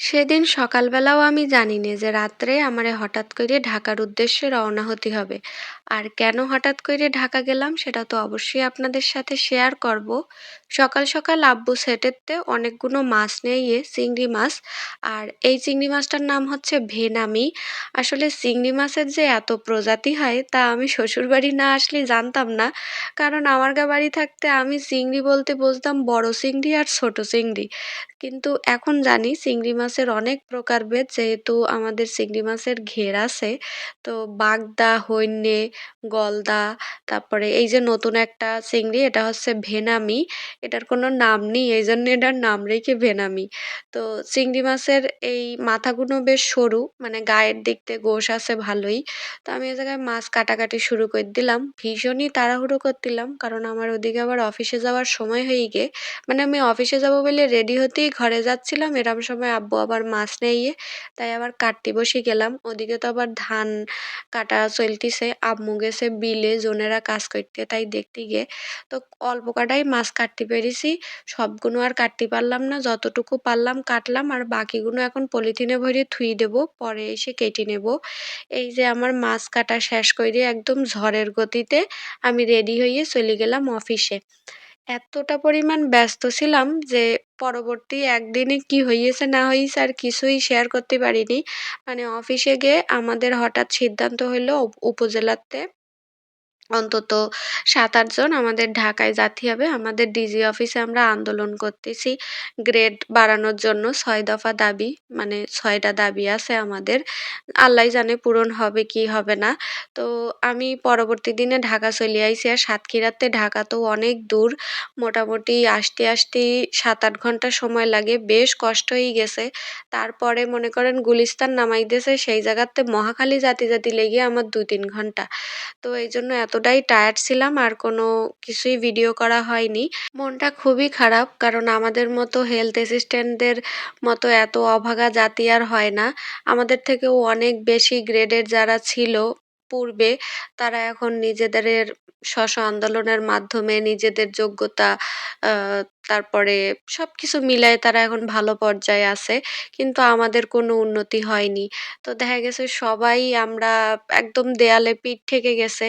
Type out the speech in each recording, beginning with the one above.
সেদিন সকালবেলাও আমি জানি নে যে রাত্রে আমারে হঠাৎ কইরে ঢাকার উদ্দেশ্যে রওনা হতে হবে। আর কেন হঠাৎ কইরে ঢাকা গেলাম সেটা তো অবশ্যই আপনাদের সাথে শেয়ার করব। সকাল, সকাল আব্বু সেটেতে অনেকগুলো মাছ নিয়ে চিংড়ি মাছ। আর এই চিংড়ি মাছটার নাম হচ্ছে ভেনামি। আসলে চিংড়ি মাছের যে এত প্রজাতি হয় তা আমি শ্বশুরবাড়ি না আসলে জানতাম না। কারণ আমার বাড়ি থাকতে আমি চিংড়ি বলতে বুঝতাম বড় চিংড়ি আর ছোট চিংড়ি। কিন্তু এখন জানি চিংড়ি মাছের অনেক প্রকারভেদ যেহেতু আমাদের চিংড়ি মাছের ঘের আছে। তো বাগদা, হৈন্যে, গলদা তারপরে এই যে নতুন একটা চিংড়ি এটা হচ্ছে ভেনামি। এটার কোনো নাম নেই এইজন্য এটার নাম রেখে ভেনামি। তো চিংড়ি মাছের এই মাথাগুলো বেশ সরু মানে গায়ের দিক দিয়ে গোশ আছে ভালোই। তো আমি এ জায়গায় মাছ কাটাকাটি শুরু করে দিলাম। ভীষণই তাড়াহুড়ো করছিলাম কারণ আমার ওদিকে আবার অফিসে যাওয়ার সময় হয়ে গে মানে আমি অফিসে যাব বলে রেডি হতেই ঘরে যাচ্ছিলাম এরম সময় আব্বু আবার মাছ নিয়ে তাই আবার কাটতে বসে গেলাম। ওদিকে তো আবার ধান কাটা চলতিছে। আম্মু গেছে বিলে জোনেরা কাজ করতে তাই দেখতে গিয়ে তো অল্প কটাই মাছ কাটতে পেরেছি। সবগুলো আর কাটতে পারলাম না। যতটুকু পারলাম কাটলাম আর বাকিগুলো এখন পলিথিনে ভরে থুই দেবো। পরে এসে কেটে নেব। এই যে আমার মাছ কাটা শেষ কইরে একদম ঝড়ের গতিতে আমি রেডি হয়ে চলে গেলাম অফিসে। এতটা পরিমাণ ব্যস্ত ছিলাম যে পরবর্তী একদিনে কি হইয়েছে না হইছে আর কিছুই শেয়ার করতে পারিনি। মানে অফিসে গিয়ে আমাদের হঠাৎ সিদ্ধান্ত হইলো উপজেলাতে অন্তত ৭-৮ জন আমাদের ঢাকায় যাইতে হবে। আমাদের ডিজি অফিসে আমরা আন্দোলন করতেছি গ্রেড বাড়ানোর জন্য ৬ দফা দাবি। মানে ৬ টা দাবি আছে আমাদের। আল্লাহই জানে পূরণ হবে কি হবে না। তো আমি পরবর্তী দিনে ঢাকা চলে আইছি। আর সাতক্ষীরাতে ঢাকা তো অনেক দূর। মোটামুটি আসতেই ৭-৮ ঘন্টা সময় লাগে। বেশ কষ্ট হয়ে গেছে। তারপরে মনে করেন গুলিস্তান নামাই দিয়েছে সেই জায়গাতে মহাখালী যাইতে লেগে আমার ২-৩ ঘন্টা। তো এইজন্য এতটাই টায়ার্ড ছিলাম আর কোনো কিছুই ভিডিও করা হয়নি। মনটা খুবই খারাপ কারণ আমাদের মতো হেলথ অ্যাসিস্ট্যান্টদের মতো এত অভাগা জাতি আর হয় না। আমাদের থেকেও অনেক বেশি গ্রেডের যারা ছিল পূর্বে তারা এখন নিজেদের আন্দোলনের মাধ্যমে নিজেদের যোগ্যতা আ তারপরে সবকিছু মিলায়ে তারা এখন ভালো পর্যায়ে আছে। কিন্তু আমাদের কোনো উন্নতি হয়নি। তো দেখা গেছে সবাই আমরা একদম দেয়ালে পিঠ ঠেকে গেছে।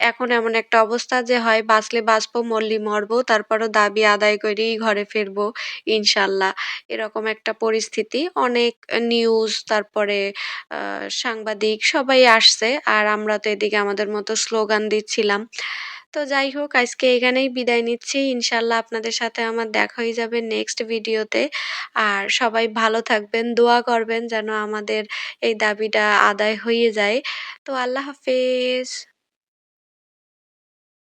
এখন এমন একটা অবস্থা যে হয় বাঁচলে বাঁচবো, মরলে মরবো। তারপরও দাবি আদায় করেই ঘরে ফিরবো ইনশাল্লাহ। এরকম একটা পরিস্থিতি। অনেক নিউজ তারপরে আ সাংবাদিক সবাই আসছে। আর আমরা তো এদিকে আমাদের মতো স্লোগান দিচ্ছিলাম। তো যাই হোক আজকে এখানেই বিদায় নিচ্ছি। ইনশাল্লাহ আপনাদের সাথে আমার দেখা হয়ে যাবে নেক্সট ভিডিওতে। আর সবাই ভালো থাকবেন, দোয়া করবেন যেন আমাদের এই দাবিটা আদায় হয়ে যায়। তো আল্লাহ হাফেজ।